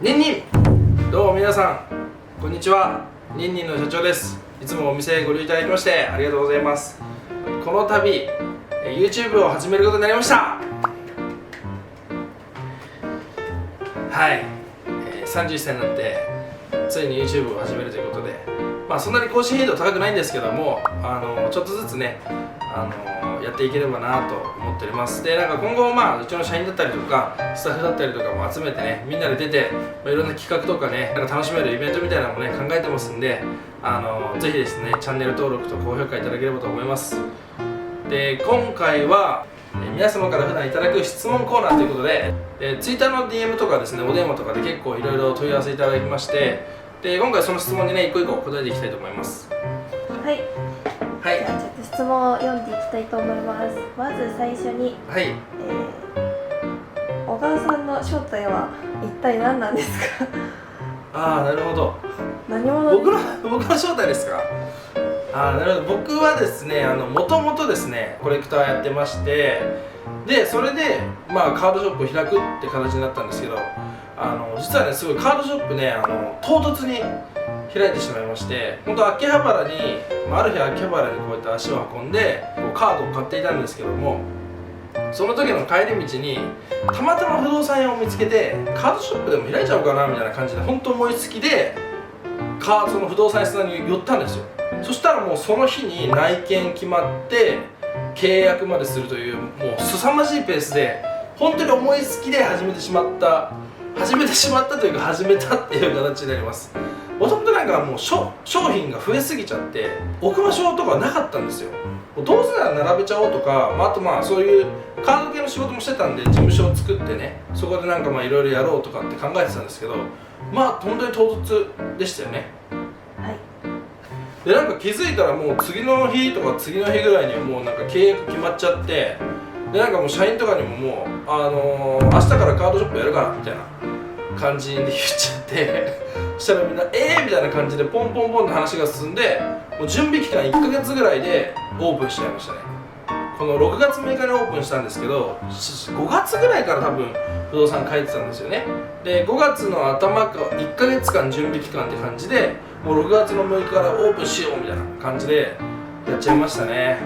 ニンニン、どうも皆さんこんにちは。ニンニンの社長です。いつもお店ご利用いただきましてありがとうございます。この度 YouTube を始めることになりました。はい、31歳になってついに YouTube を始めるということで、そんなに更新頻度高くないんですけども、ちょっとずつねやっていければなと思っております。で、今後うちの社員だったりとかスタッフだったりとかも集めてね、みんなで出て、いろんな企画とかね、楽しめるイベントみたいなのもね考えてますんで、ぜひですねチャンネル登録と高評価いただければと思います。で、今回は皆様から普段いただく質問コーナーということで、Twitter の DM とかですね、お電話とかで結構いろいろ問い合わせいただきまして、で今回その質問にね一個一個答えていきたいと思います。はい、じゃあちょっと質問を読んでいきたいと思います。まず最初に、小川さんの正体は一体何なんですか？なるほど。何者僕の正体ですか？なるほど。僕はですね、もともとですねコレクターやってまして、でそれでカードショップを開くって形になったんですけど、実はねすごいカードショップね唐突に開いてしまいまして、本当秋葉原に、ある日秋葉原にこうやって足を運んでカードを買っていたんですけども、その時の帰り道にたまたま不動産屋を見つけて、カードショップでも開いちゃおうかなみたいな感じで本当思いつきでその不動産屋さんに寄ったんですよ。そしたらもうその日に内見決まって契約までするという、もう凄まじいペースで本当に思いつきで始めてしまったというか始めたっていう形になります。もともともう商品が増えすぎちゃって置く場所とかなかったんですよ。どうせなら並べちゃおうとか、あとそういうカード系の仕事もしてたんで事務所を作ってね、そこでいろいろやろうとかって考えてたんですけど、本当に唐突でしたよね。で気づいたらもう次の日とか次の日ぐらいにはもう契約決まっちゃって、でもう社員とかにももう明日からカードショップやるからみたいな感じで言っちゃってそしたらみんなみたいな感じでポンポンポンって話が進んで、もう準備期間1ヶ月ぐらいでオープンしちゃいましたね。この6月6日にオープンしたんですけど、5月ぐらいから多分不動産書いてたんですよね。で5月の頭か1ヶ月間準備期間って感じで、もう6月の6日からオープンしようみたいな感じでやっちゃいましたね。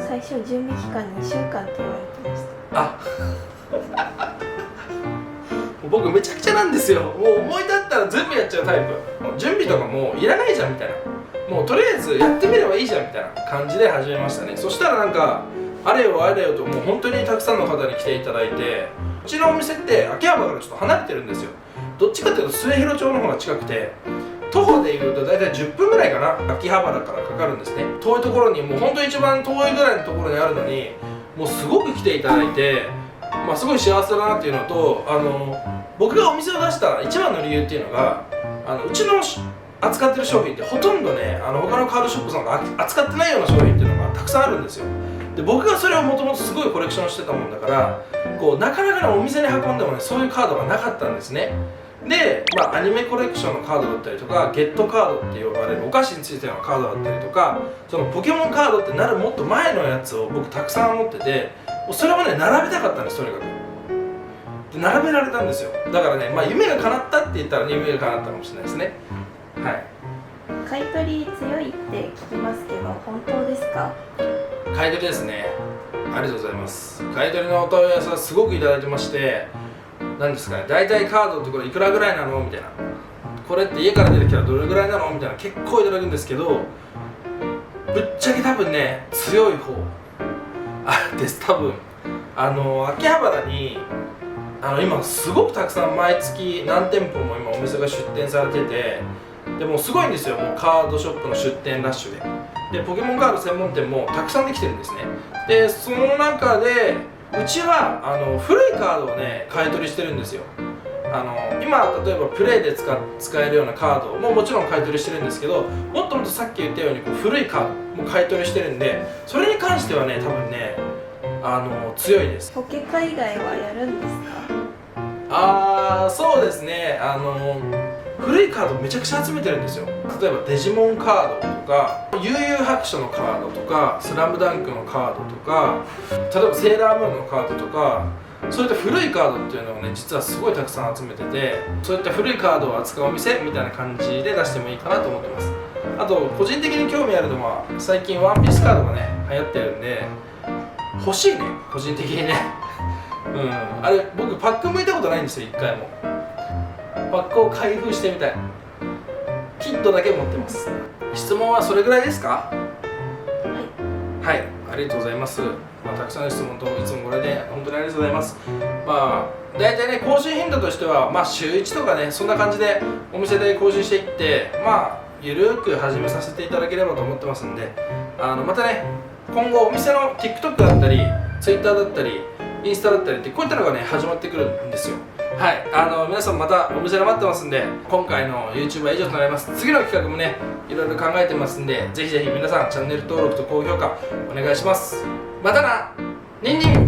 最初準備期間2週間って言われてました。僕めちゃくちゃなんですよ。もう思い立ったら全部やっちゃうタイプ。準備とかもういらないじゃんみたいな、もうとりあえずやってみればいいじゃんみたいな感じで始めましたね。そしたらあれよあれよともう本当にたくさんの方に来ていただいて、うちのお店って秋葉原からちょっと離れてるんですよ。どっちかっていうと末広町の方が近くて、徒歩でいうと大体10分ぐらいかな、秋葉原からかかるんですね。遠いところに、もう本当に一番遠いぐらいのところにあるのに、もうすごく来ていただいて、すごい幸せだなっていうのと、僕がお店を出した一番の理由っていうのが、うちの扱ってる商品ってほとんどね他のカードショップさんが扱ってないような商品っていうのがたくさんあるんですよ。で僕がそれをもともとすごいコレクションしてたもんだから、なかなかお店に運んでもねそういうカードがなかったんですね。で、アニメコレクションのカードだったりとか、ゲットカードって呼ばれるお菓子についてのカードだったりとか、そのポケモンカードってなるもっと前のやつを僕たくさん持ってて、それをね並べたかったんです。とにかくで並べられたんですよ。だからね、夢が叶ったって言ったら、夢が叶ったかもしれないですね。買い取り強いって聞きますけど本当ですか？買い取りですね。ありがとうございます。買い取りのお問い合わせはすごくいただいてまして、何ですかね、大体カードってこれいくらぐらいなのみたいな、これって家から出てきたらどれぐらいなのみたいな結構いただくんですけど、ぶっちゃけ多分ね強い方です。多分秋葉原に今すごくたくさん毎月何店舗も今お店が出店されてて、でもすごいんですよ。もうカードショップの出店ラッシュでポケモンカード専門店もたくさんできてるんですね。でその中でうちは古いカードをね買い取りしてるんですよ。今例えばプレイで使えるようなカードももちろん買い取りしてるんですけど、もっともっとさっき言ったように古いカードも買い取りしてるんで、それに関してはね多分ね強いです。ポケカ以外はやるんですか？そうですね。古いカードめちゃくちゃ集めてるんですよ。例えばデジモンカードとか、悠々白書のカードとか、スラムダンクのカードとか、例えばセーラームーンのカードとか、そういった古いカードっていうのをね実はすごいたくさん集めてて、そういった古いカードを扱うお店みたいな感じで出してもいいかなと思ってます。あと個人的に興味あるのは最近ワンピースカードがね流行ってるんで欲しいね、個人的にねあれ僕パック向いたことないんですよ、一回も。パックを開封してみたい。キットだけ持ってます。質問はそれぐらいですか？はい、ありがとうございます。たくさんの質問といつもこれで本当にありがとうございます。大体ね更新頻度としては週1とかねそんな感じでお店で更新していってゆるーく始めさせていただければと思ってますんで、またね今後お店の TikTok だったり Twitter だったりインスタだったりってこういったのがね始まってくるんですよ。はい、皆さんまたお店で待ってますんで、今回の YouTube は以上となります。次の企画もねいろいろ考えてますんで、ぜひぜひ皆さんチャンネル登録と高評価お願いします。またな、ニンニン。